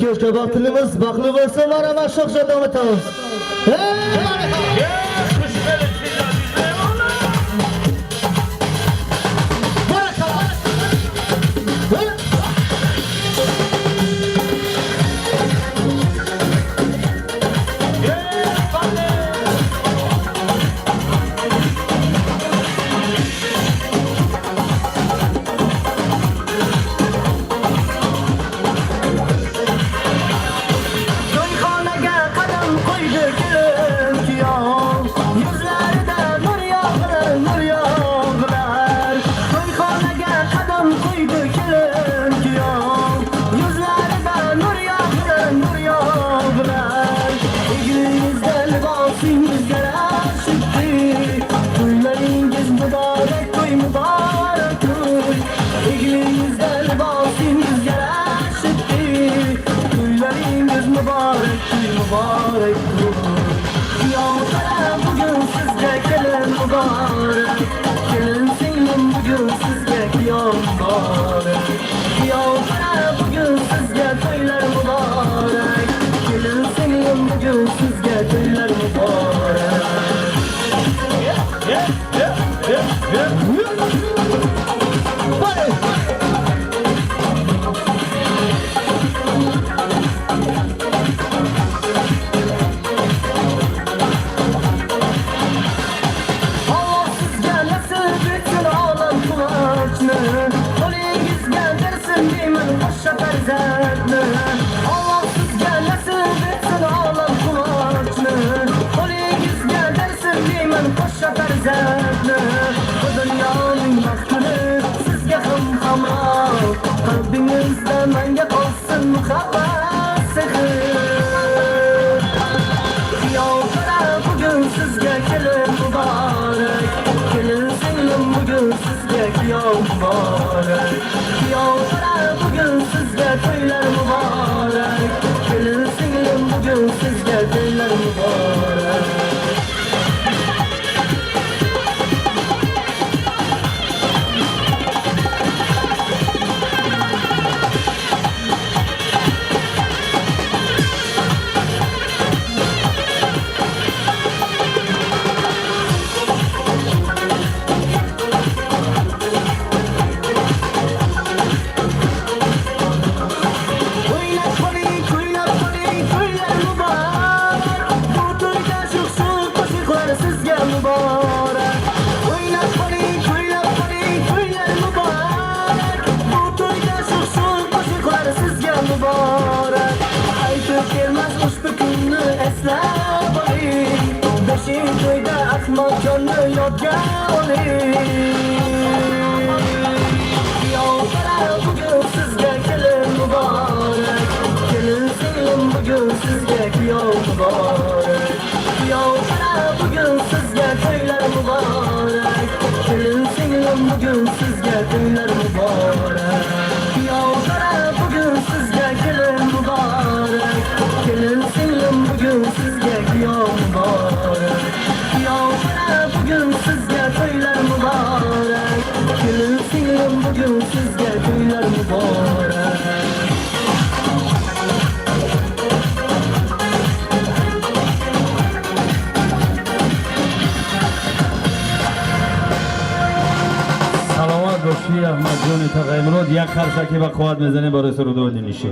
Köşke vaktimiz baklı olsun var ama çok şadan atağız. Mübarek Yollara bugün sizge gelin mübarek Gelin singlim bugün sizge mübarek Yollara bugün sizge toylar mübarek Gelin singlim bugün sizge toylar mübarek Allah sizga nasib etsin olam quvonchni Qo'lingizga bersin deyman qo'sha farzandni Bu dunyoning baxtini sizga ham hamroh Qalbingizda menga qolsin muhabbat sehr Kuyovlar bugün sizga kelin muborak Kelin singlim bugün sizga kuyov muborak Kuyovlar bugün sizga to'ylar muborak Kelin singlim bugün sizga to'ylar muborak Beşik to'yda ahmoq jonni yodga oling Kuyovlar bugün sizga kelin muborak Kelin singlim bugün sizga kuyov muborak Kuyovlar bugün sizga to'ylar muborak Kelin singlim bugün sizga to'ylar muborak Kuyovlar bugün sizga kelin muborak Kelin singlim bugün sizga kuyov muborak Kuyovlar bugün sizga to'ylar muborak Kelin singlim bugün sizga to'ylar muborak سلامات باشی احمد جان تقیمراد یک خرشکی به قوت میزنی برای سرود و دینیشی